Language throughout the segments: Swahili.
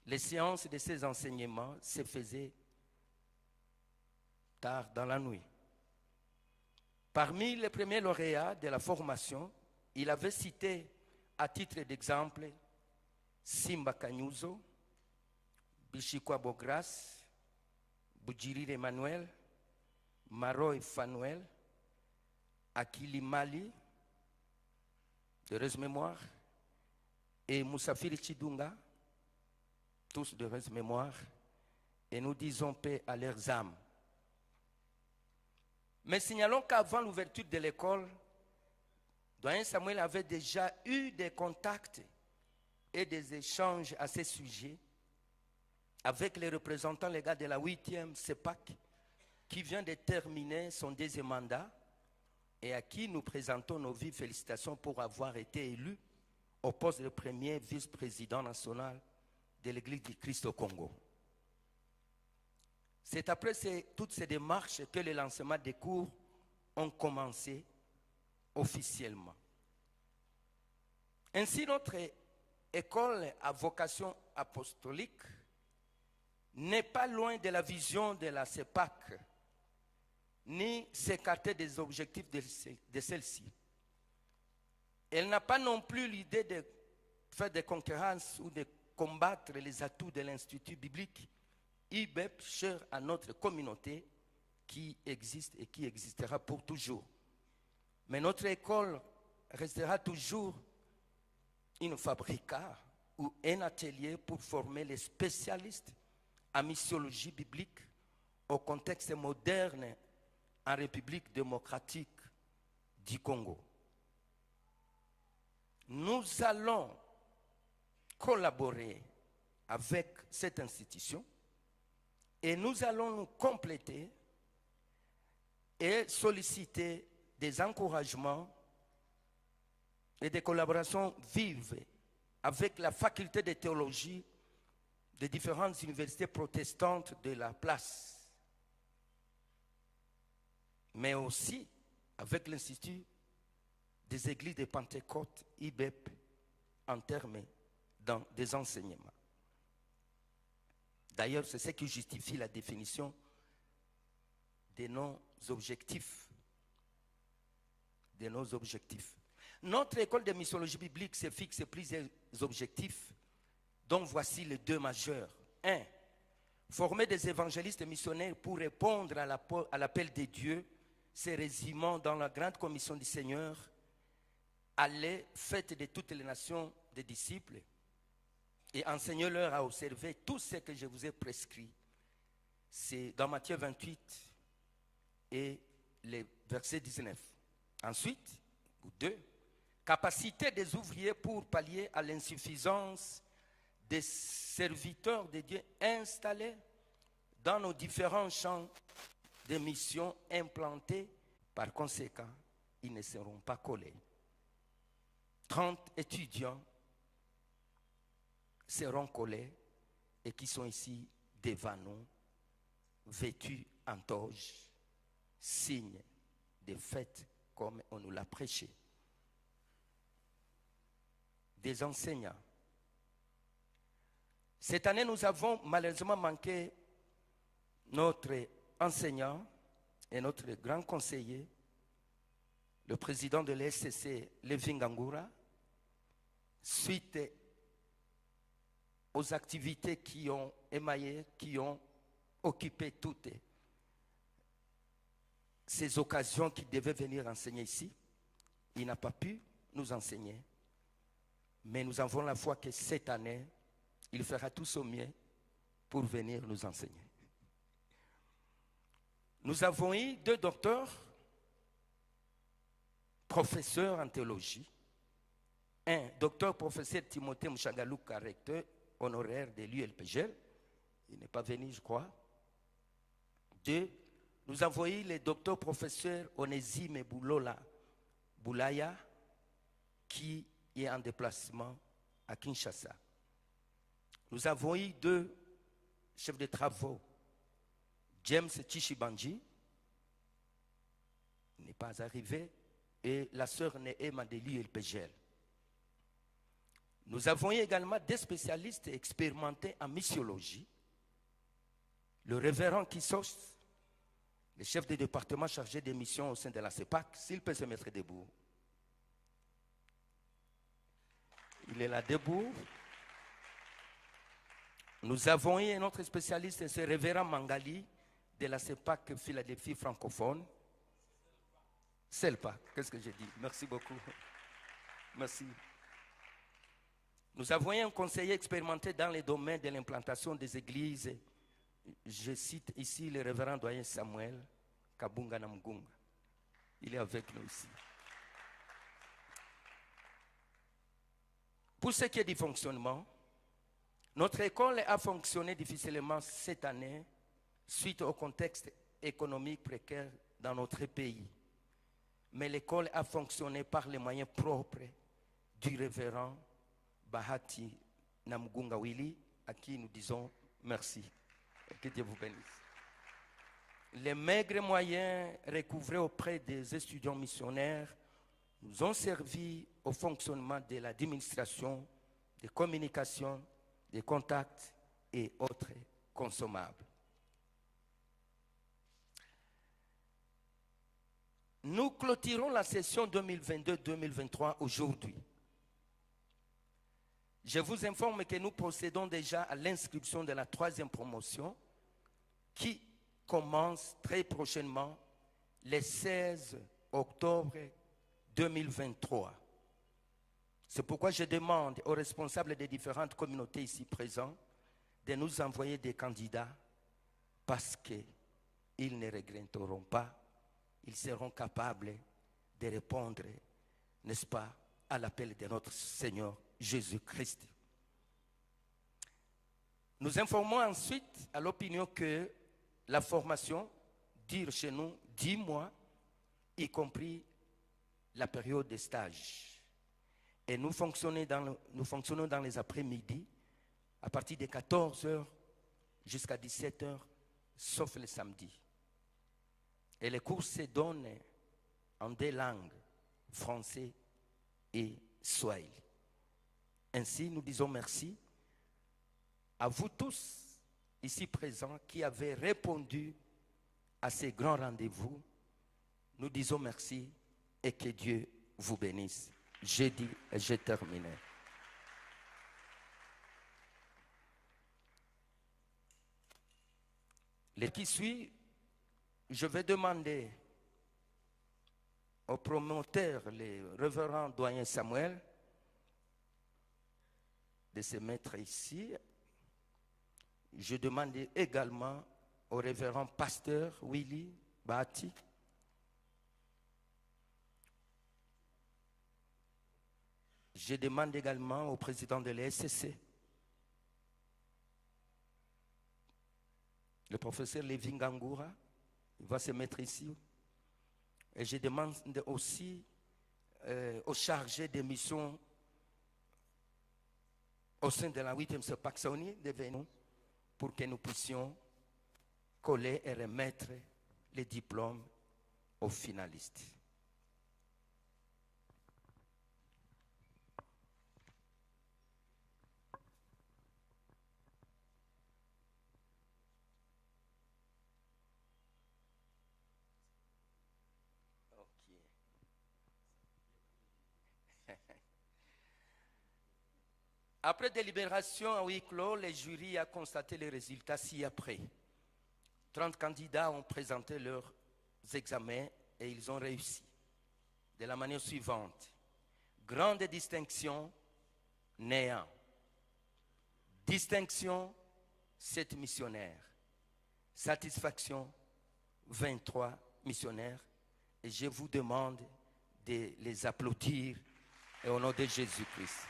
Les séances de ces enseignements se faisaient tard dans la nuit. Parmi les premiers lauréats de la formation, il avait cité à titre d'exemple Simba Kanyuzo, Bishikwa Bogras, Bujirire Emmanuel, Maroy Fanuel, Akili Mali, de heureuse mémoire, et Moussafiri Chidunga, tous de heureuse mémoire, et nous disons paix à leurs âmes. Mais signalons qu'avant l'ouverture de l'école, Doyen Samuel avait déjà eu des contacts et des échanges à ce sujet avec les représentants légaux de la 8e CEPAC qui vient de terminer son deuxième mandat et à qui nous présentons nos vives félicitations pour avoir été élu au poste de premier vice-président national de l'Église du Christ au Congo. C'est après toutes ces démarches que le lancement des cours ont commencé officiellement. Ainsi, notre école à vocation apostolique n'est pas loin de la vision de la CEPAC, ni s'écarter des objectifs de celle-ci. Elle n'a pas non plus l'idée de faire des concurrences ou de combattre les atouts de l'Institut biblique IBEP, cher à notre communauté, qui existe et qui existera pour toujours. Mais notre école restera toujours une fabrica ou un atelier pour former les spécialistes en missiologie biblique au contexte moderne en République démocratique du Congo. Nous allons collaborer avec cette institution et nous allons nous compléter et solliciter des encouragements et des collaborations vives avec la faculté de théologie des différentes universités protestantes de la place, mais aussi avec l'Institut des Églises de Pentecôte, IBEP, en termes des enseignements. D'ailleurs, c'est ce qui justifie la définition de nos objectifs. Notre école de missiologie biblique se fixe plusieurs objectifs, dont voici les deux majeurs. 1. Former des évangélistes missionnaires pour répondre à l'appel de Dieu, se résumant dans la grande commission du Seigneur, allez, faites de toutes les nations des disciples et enseignez-leur à observer tout ce que je vous ai prescrit. C'est dans Matthieu 28 et le verset 19. Ensuite, 2, capacité des ouvriers pour pallier à l'insuffisance des serviteurs de Dieu installés dans nos différents champs de mission implantés. Par conséquent, ils ne seront pas collés. 30 étudiants seront collés et qui sont ici devant nous, vêtus en toge, signe de fête comme on nous l'a prêché. Des enseignants. Cette année, nous avons malheureusement manqué notre enseignant et notre grand conseiller, le président de l'ESCC, Lévin Ngangura, suite aux activités qui ont émaillé, qui ont occupé toutes ces occasions qu'il devait venir enseigner ici. Il n'a pas pu nous enseigner, mais nous avons la foi que cette année, il fera tout son mieux pour venir nous enseigner. Nous avons eu 2 docteurs, professeurs en théologie. Un, docteur professeur Timothée Mouchagalouka, recteur honoraire de l'ULPGL. Il n'est pas venu, je crois. 2, nous avons eu le docteur professeur Onésime Boulaya, qui est en déplacement à Kinshasa. Nous avons eu 2 chefs de travaux, James Chishibanji, n'est pas arrivé, et la sœur Néema de l'ULPGL. Nous avons eu également des spécialistes expérimentés en missiologie. Le révérend Kissos, le chef de département chargé des missions au sein de la CEPAC, s'il peut se mettre debout. Il est là debout. Nous avons eu un autre spécialiste, ce révérend Mangali, de la CEPAC Philadelphie francophone. CELPA, qu'est-ce que j'ai dit? Merci beaucoup. Merci. Nous avons eu un conseiller expérimenté dans les domaines de l'implantation des églises. Je cite ici le révérend doyen Samuel Kabunga Namgunga. Il est avec nous ici. Pour ce qui est du fonctionnement, notre école a fonctionné difficilement cette année suite au contexte économique précaire dans notre pays. Mais l'école a fonctionné par les moyens propres du révérend Bahati Namgunga Willy, à qui nous disons merci. Que Dieu vous bénisse. Les maigres moyens recouvrés auprès des étudiants missionnaires nous ont servi au fonctionnement de l'administration, des communications, des contacts et autres consommables. Nous clôturons la session 2022-2023 aujourd'hui. Je vous informe que nous procédons déjà à l'inscription de la 3e promotion qui commence très prochainement le 16 octobre 2023. C'est pourquoi je demande aux responsables des différentes communautés ici présents de nous envoyer des candidats parce qu'ils ne regretteront pas, ils seront capables de répondre, n'est-ce pas, à l'appel de notre Seigneur Jésus-Christ. Nous informons ensuite à l'opinion que la formation dure chez nous 10 mois, y compris la période de stage. Et nous fonctionnons dans les après-midi à partir de 14h jusqu'à 17h, sauf le samedi. Et les cours se donnent en 2 langues, français et swahili. Ainsi, nous disons merci à vous tous ici présents qui avez répondu à ces grands rendez-vous. Nous disons merci et que Dieu vous bénisse. J'ai dit et j'ai terminé. Le qui suit, je vais demander au promoteur, le révérend doyen Samuel, de se mettre ici. Je demande également au révérend pasteur Willy Bahati. Je demande également au président de l'ESCC, le professeur Lévin Gangoura, il va se mettre ici. Et je demande aussi aux chargés des missions au sein de la 8e CEPAC Saoni de venir pour que nous puissions coller et remettre les diplômes aux finalistes. Après délibération à huis clos, le jury a constaté les résultats ci-après. 30 candidats ont présenté leurs examens et ils ont réussi. De la manière suivante. Grande distinction, néant. Distinction, 7 missionnaires. Satisfaction, 23 missionnaires. Et je vous demande de les applaudir et au nom de Jésus-Christ.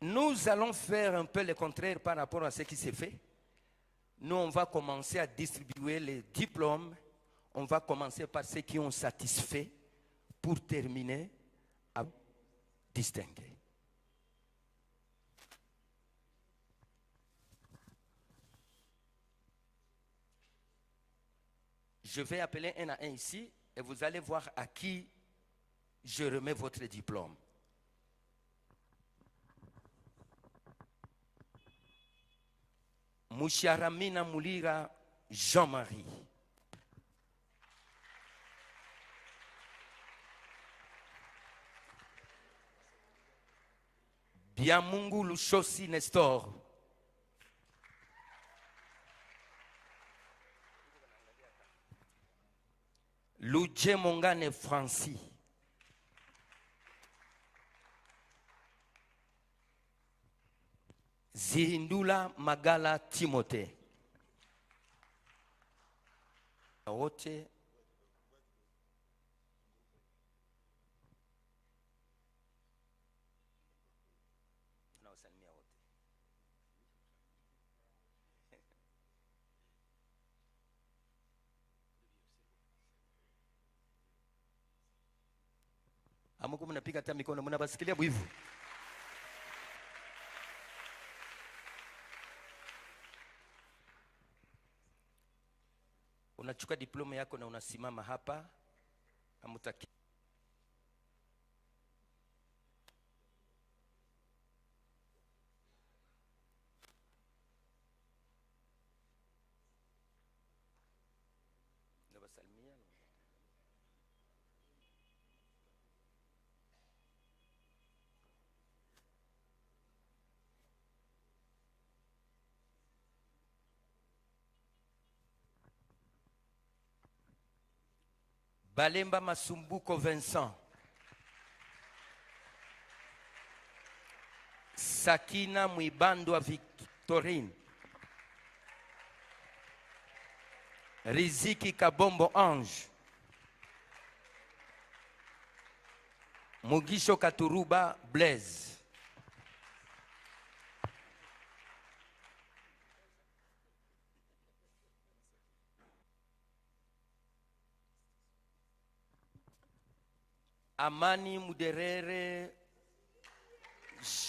Nous allons faire un peu le contraire par rapport à ce qui s'est fait. Nous, on va commencer à distribuer les diplômes. On va commencer par ceux qui ont satisfait pour terminer à distinguer. Je vais appeler un à un ici et vous allez voir à qui je remets votre diplôme. Mouchiaramina Moulira Jean-Marie. Biamungu Lushosi Nestor. Luje Mongane Francis. Zihindula Magala Timothée. Wote tunawasalimia wote. Amuku mnapiga hata mikono, mnabasikilia bwivu. Unachukua diploma yako na unasimama hapa. Amutaki. Nawasalimia. Balemba Masumbuko Vincent. Sakina Mwibandwa Victorine. Riziki Kabombo Ange. Mugisho Katuruba Blaise. Amani Muderere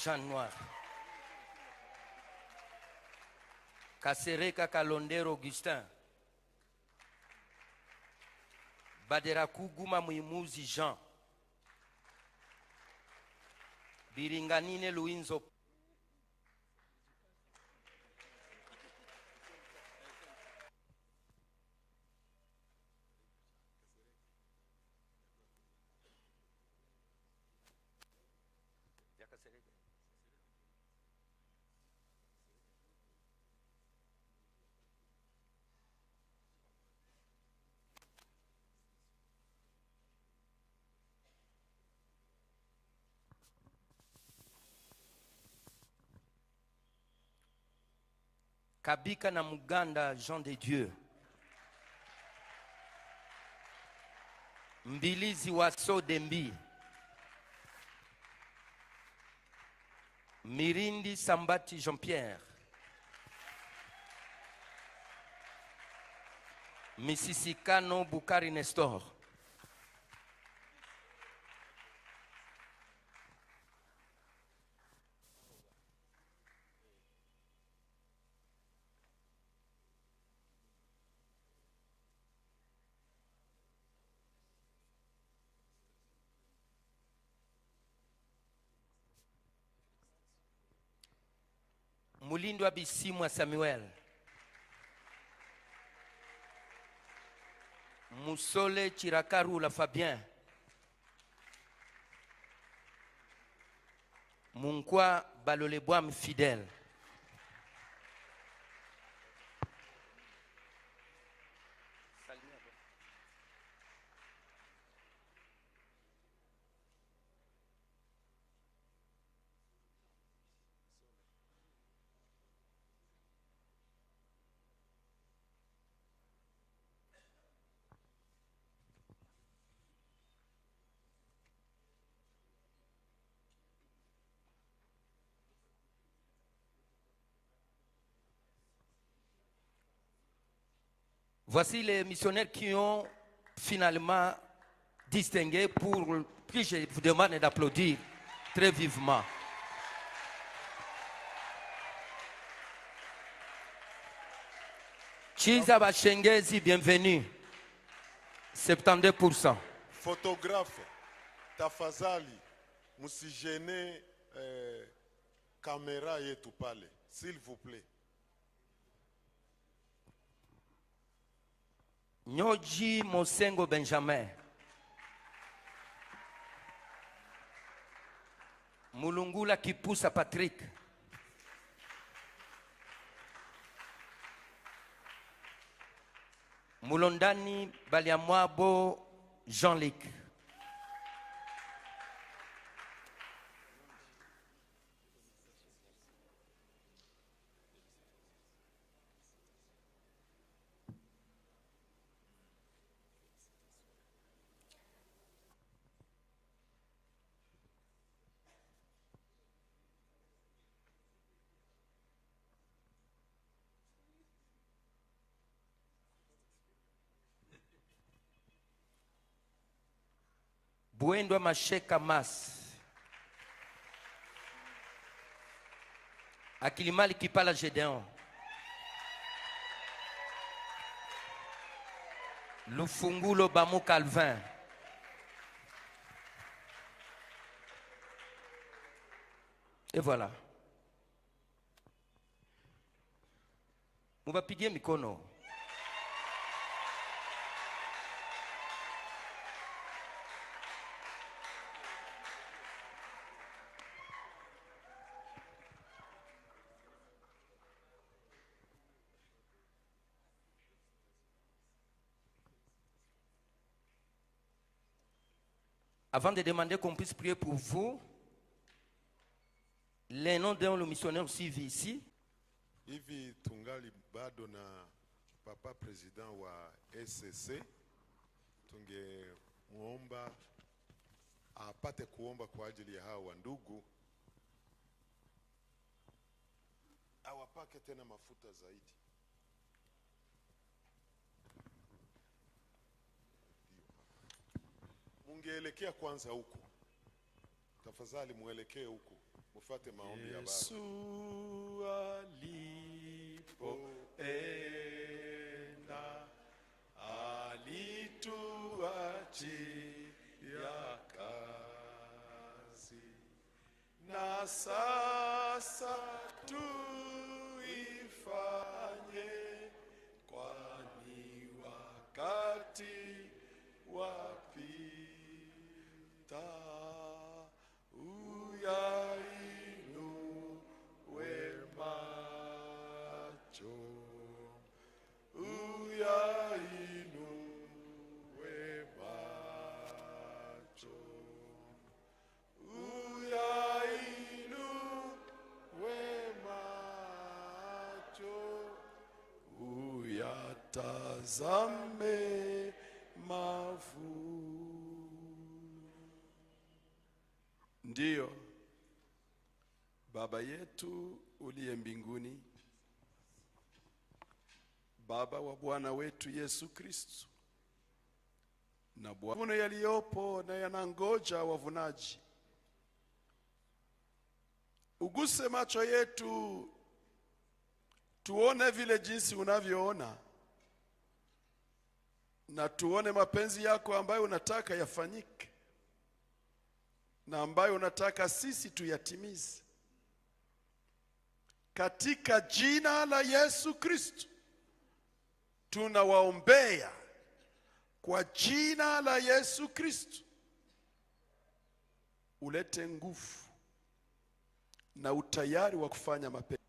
Januar. Kasereka Kalondero Augustin. Baderakuguma Muimuzi Jean. Biringanine Luinzo. Kabika na Muganda Jean de Dieu. Mbilizi Waso Dembi. Mirindi Sambati Jean-Pierre. Misisikano Bukari Nestor. Mulindwa Bisimwa Samuel. Musole Chirakaru la Fabien. Munkwa Baloleboam Fidèle. Voici les missionnaires qui ont finalement distingué pour qui je vous demande d'applaudir très vivement. Chiza Bashengezi, bienvenue. 72%. Photographe, tafadhali musijene kamera yetu pale, s'il vous plaît. Nyoji Mosengo Benjamin. Mulungula Kipusa Patrick. Mulondani Baliamwabo Jean-Luc. Buendwa Masheka Mas. Akilimali Kipala Gédéon. Lufungulo Bamou Calvin. Et voilà. Mubapigie mikono. Avant de demander qu'on puisse prier pour vous, les noms d'un le missionnaire suivi ici. Hivi tungali bado na papa president wa SCC, tungemuomba apate kuomba kwa ajili ya hawa ndugu, awapake tena mafuta zaidi. Mungeelekea kwanza huku. Tafadhali muelekee huku. Mufate maombi ya Baba. Yesu alipoenda alituachia kazi, na sasa tuifanye, kwani wakati wapita. Uyainue macho, uyainue macho, uyainue macho, uyatazame mavu. Ndiyo, Baba yetu uliye mbinguni, Baba wa Bwana wetu Yesu Kristo, na mavuno yaliyopo na yanangoja wavunaji, uguse macho yetu tuone vile jinsi unavyoona, na tuone mapenzi yako ambayo unataka yafanyike na ambayo unataka sisi tuyatimize. Katika jina la Yesu Kristo tunawaombea, kwa jina la Yesu Kristo ulete nguvu na utayari wa kufanya mapenzi,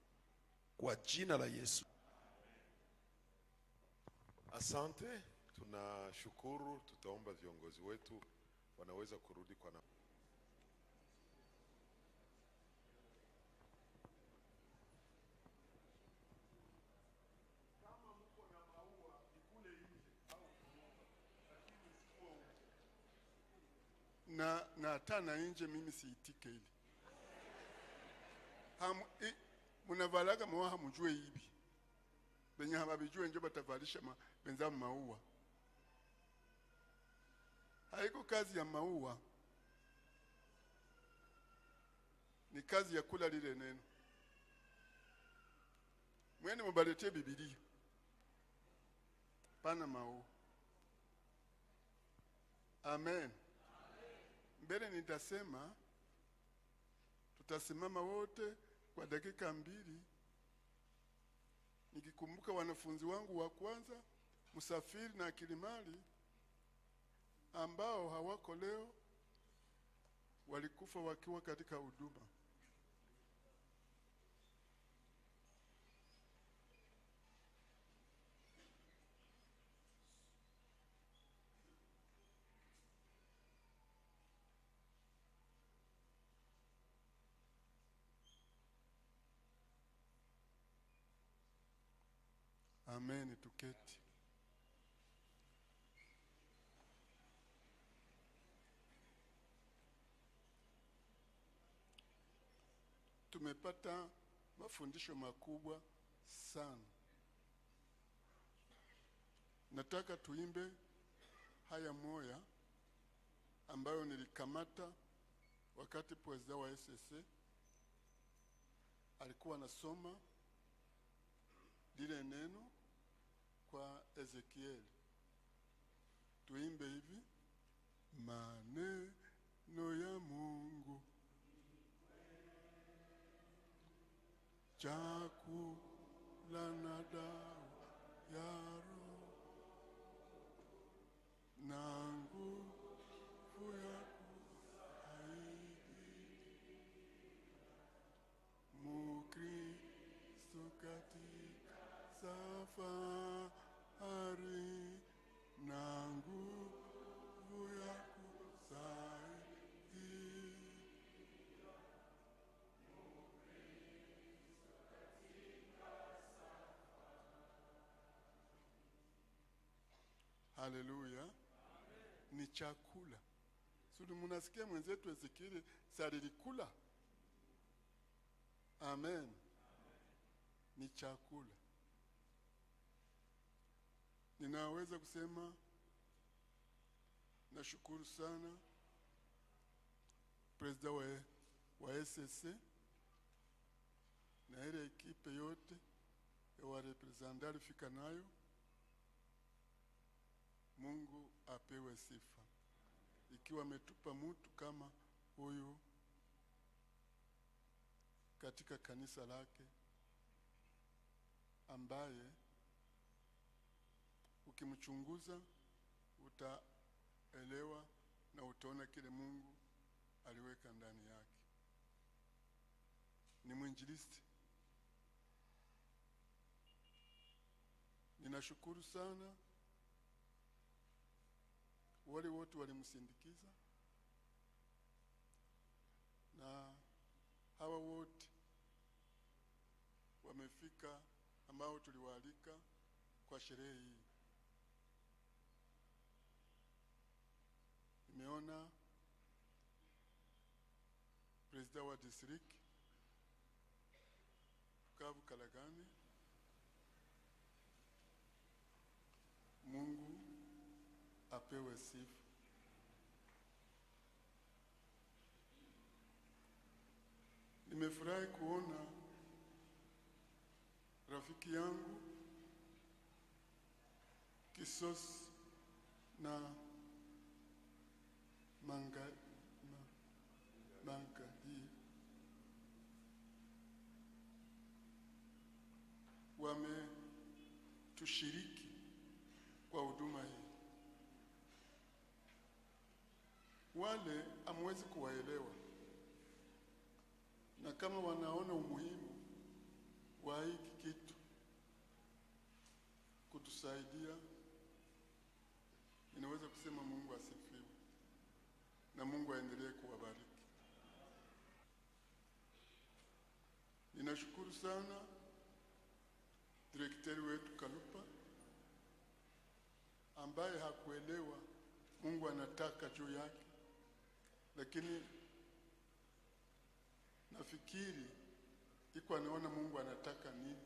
kwa jina la Yesu. Asante, tunashukuru. Tutaomba viongozi wetu wanaweza kurudi kwa na tana nje, mimi siitike hili. Munavalaga maua hamujue hivi. Benye hababijue njo batavalisha benza maua. Haiko kazi ya maua, ni kazi ya kula lile neno. Mwene mubaletie Biblia, pana maua. Amen. Mbele nitasema, tutasimama wote kwa dakika 2 nikikumbuka wanafunzi wangu wa kwanza Msafiri na Kilimali ambao hawako leo, walikufa wakiwa katika huduma. Amen. Tuketi. Tumepata mafundisho makubwa sana. Nataka tuimbe haya moya ambayo nilikamata wakati prezida wa SSA alikuwa anasoma lile neno kwa Ezekiel. Tuimbe hivi: maneno ya Mungu, chakula na dawa ya roho, na nguvu ya kusaidi Mukristo katika safari, na nguvu ya kusaidi Haleluya. Ni chakula. Sudi munasikia mwenzetu Ezekiel salilikula. Amen. Ni chakula. Ninaweza kusema nashukuru sana prezida wa SSA na ile ekipe yote ya warepresentali fika nayo. Mungu apewe sifa. Ikiwa ametupa mtu kama huyu katika kanisa lake, ambaye ukimchunguza utaelewa na utaona kile Mungu aliweka ndani yake. Ni mwinjilisti. Ninashukuru sana wale wote walimsindikiza, na hawa wote wamefika ambao tuliwaalika kwa sherehe hii. Nimeona prezida wa district Bukavu Kalagani. Mungu apewe sifa. Nimefurahi kuona rafiki yangu Kisos na Manga hii wametushiriki kwa huduma hii. Wale amwezi kuwaelewa, na kama wanaona umuhimu wa hiki kitu kutusaidia, ninaweza kusema Mungu asifiwe na Mungu aendelee kuwabariki. Ninashukuru sana direkteri wetu Kalupa ambaye hakuelewa Mungu anataka juu yake, lakini nafikiri iko anaona Mungu anataka nini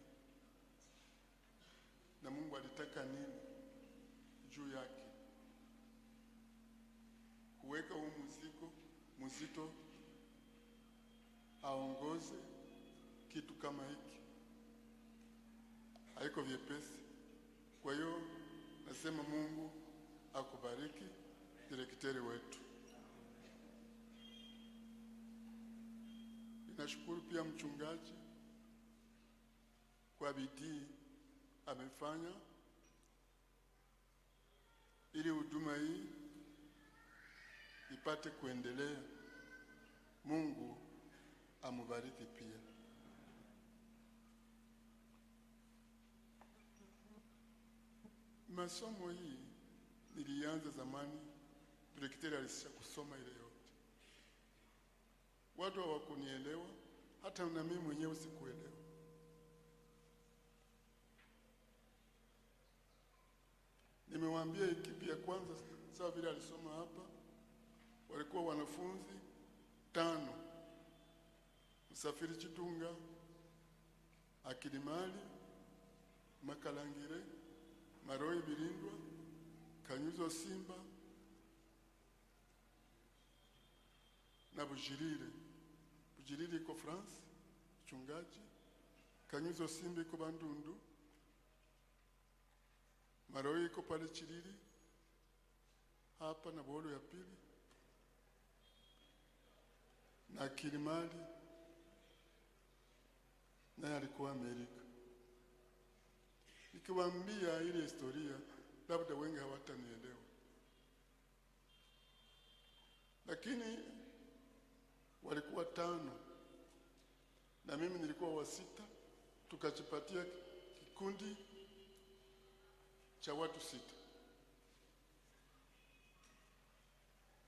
na Mungu alitaka nini juu yake, kuweka huu muzito aongoze kitu kama hiki haiko vyepesi. Kwa hiyo nasema Mungu akubariki direkteri wetu. Ninashukuru pia mchungaji kwa bidii amefanya ili huduma hii ipate kuendelea. Mungu amubariki pia. Masomo hii nilianza zamani, direkteri alisha kusoma ile yote. Watu hawakunielewa, hata na mimi mwenyewe sikuelewa. Nimewaambia ekipi ya kwanza, sawa vile alisoma hapa, walikuwa wanafunzi 5. Msafiri Chitunga, Akilimali, Makalangire, Maroi Birindwa, Kanyuzo Simba na Bujirire. Bujirire iko France, mchungaji. Kanyuzo Simba iko Bandundu. Maroi iko pale Chiriri hapa na Bolo ya pili. Na Kilimali naye alikuwa Amerika. Nikiwaambia ile historia labda wengi hawatanielewa, lakini walikuwa 5 na mimi nilikuwa wa 6. Tukajipatia kikundi cha watu 6,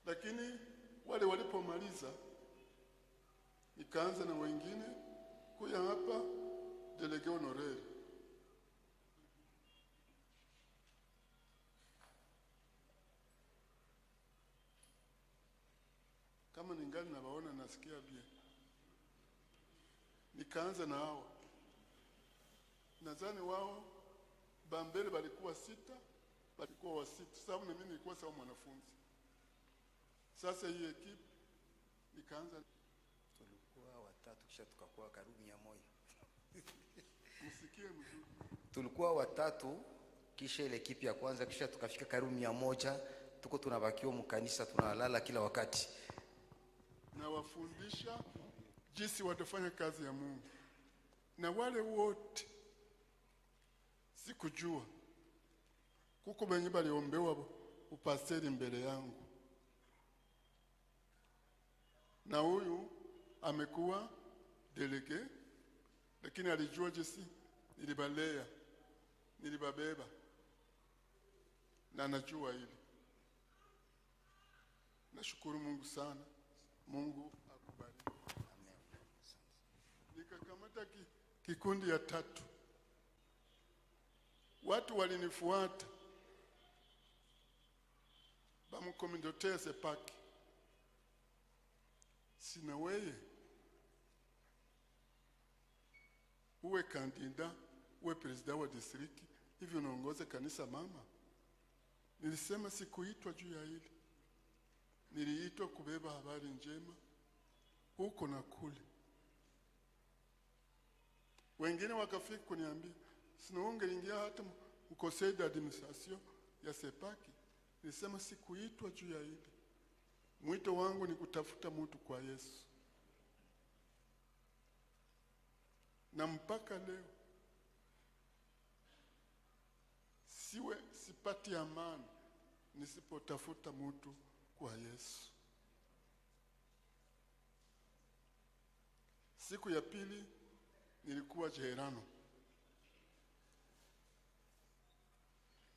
lakini wale walipomaliza nikaanza na wengine kuya hapa delege honorary. Kama ningali nawaona nasikia bia. Nikaanza na hao. Nadhani wao bambele walikuwa 6, walikuwa wa 6. Sababu na mimi nilikuwa sawa mwanafunzi. Sasa hii ekipe nikaanza, tulikuwa 3 kisha tukakuwa karibu 100. msikie mzuri. Tulikuwa 3 kisha ile ekipe ya kwanza kisha tukafika karibu 100. Tuko tunabakiwa mkanisa tunalala kila wakati. Na wafundisha jinsi watafanya kazi ya Mungu. Na wale wote sikujua. Kuko benye baliombewa upasteri mbele yangu. Na huyu amekuwa delege, lakini alijua jinsi nilibalea, nilibabeba. Na anajua hili. Nashukuru Mungu sana. Mungu akubariki. Amen. Nikakamata kikundi ya 3. Watu walinifuata. Bamukomindote Sepaki. Sina weye uwe kandida, uwe presida wa distriki, hivi unaongoza kanisa mama. Nilisema sikuitwa juu ya hili. Niliitwa kubeba habari njema huko na kule. Wengine wakafika kuniambia, sinaongeingia hata mkosei d'administration ya Sepaki. Nilisema sikuitwa juu ya hili. Mwito wangu ni kutafuta mtu kwa Yesu. Na mpaka leo sipati amani nisipotafuta mtu kwa Yesu. Siku ya pili nilikuwa Jerano.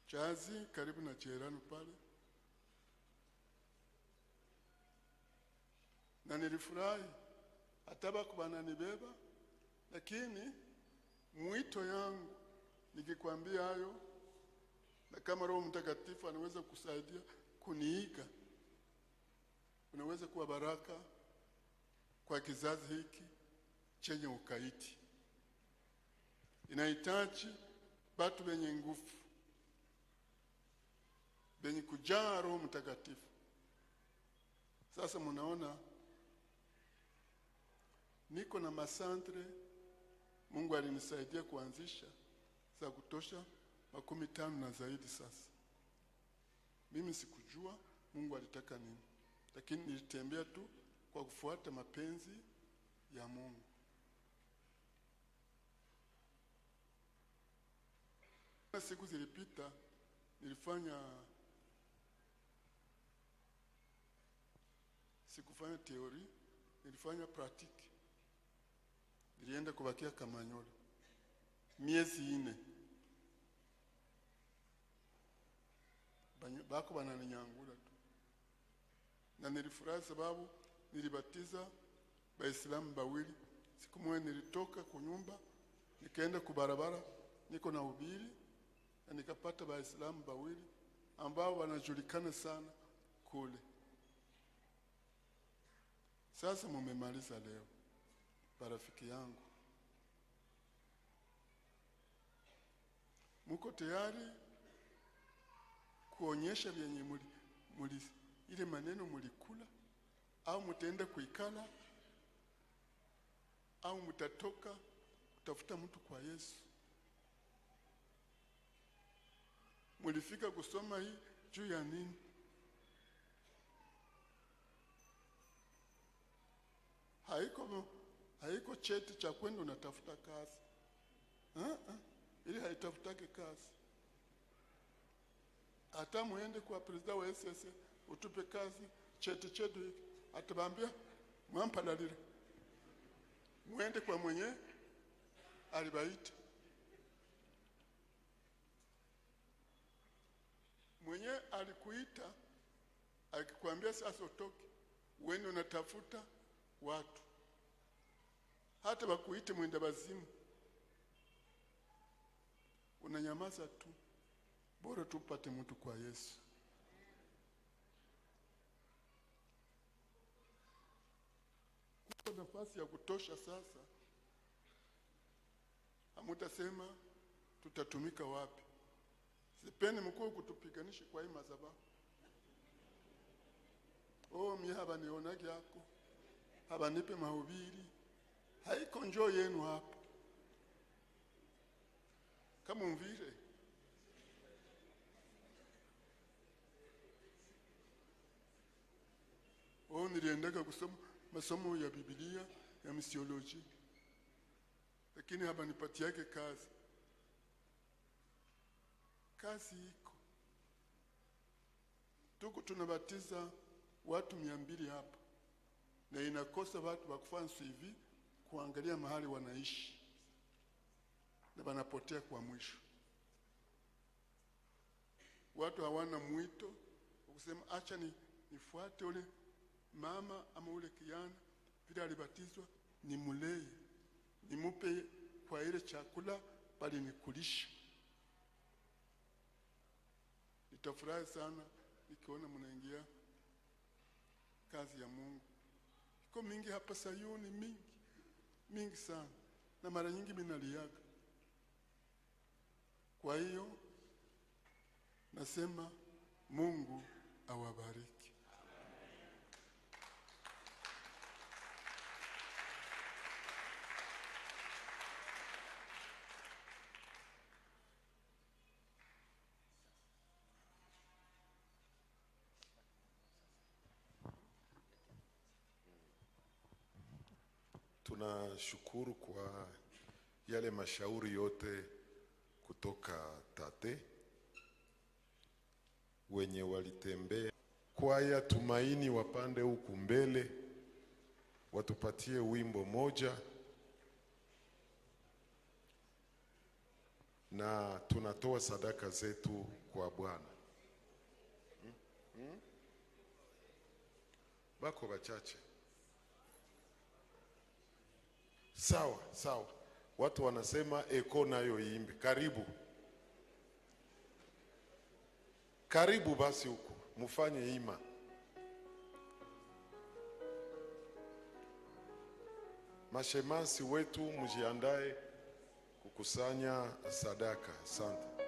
Chazi karibu na Jerano pale. Na nilifurahi ataba kubananibeba, lakini mwito yangu nikikwambia hayo, na kama Roho Mtakatifu anaweza kusaidia kuniiga, unaweza kuwa baraka kwa kizazi hiki chenye ukaidi. Inahitaji watu wenye nguvu, wenye kujaa Roho Mtakatifu. Sasa mnaona niko na masantre Mungu alinisaidia kuanzisha za kutosha 50 na zaidi. Sasa mimi sikujua, Mungu alitaka nini, lakini nilitembea tu kwa kufuata mapenzi ya Mungu. Siku zilipita, sikufanya teori, nilifanya praktiki. Nilienda kubakia Kamanyola miezi 4. Bako bananinyangula tu, na nilifurahi sababu nilibatiza Waislamu bawili. Siku moja nilitoka kunyumba nikaenda kubarabara, niko na ubiri, na nikapata Waislamu bawili ambao wanajulikana sana kule. Sasa mumemaliza leo, barafiki yangu, muko tayari kuonyesha vyenye muli ile maneno mulikula, au mutaenda kuikala, au mutatoka kutafuta mtu kwa Yesu? Mulifika kusoma hii juu ya nini? Haiko cheti cha kwenda unatafuta kazi. Ili haitafutake kazi. Hata muende kwa president wa SS utupe kazi, cheti chetu atabambia mwampalalire. Muende kwa mwenye alibaita. Mwenye alikuita akikwambia sasa utoke, uende unatafuta watu. Hata bakuite mwenda bazimu, unanyamaza tu, bora tupate mtu kwa Yesu. Kuna nafasi ya kutosha sasa. Hamutasema tutatumika wapi. Sipendi mkuu kutupiganisha kwa hii madhabahu. Mimi haba nionage yako, haba nipe mahubiri. Haiko njoo yenu hapa. Kama mvile niliendaka kusoma masomo ya Biblia ya misioloji, lakini haba nipati yake kazi. Kazi iko. Tuko tunabatiza watu 200 hapa, na inakosa watu wa kufanya hivi, kuangalia mahali wanaishi, na wanapotea kwa mwisho. Watu hawana mwito kusema acha nifuate ule mama ama ule kijana vile alibatizwa, nimulei, nimupe kwa ile chakula bali nikulisha. Nitafurahi sana nikiona mnaingia kazi ya Mungu. Iko mingi hapa Sayuni, mingi sana, na mara nyingi minaliaga. Kwa hiyo nasema Mungu awabariki. Tunashukuru kwa yale mashauri yote kutoka Tate wenye walitembea. Kwaya Tumaini wapande huku mbele, watupatie wimbo moja, na tunatoa sadaka zetu kwa Bwana. Bako bachache. Sawa. Watu wanasema eko nayo iimbe. Karibu basi huku, mufanye ima. Mashemasi wetu mjiandae kukusanya sadaka. Asante.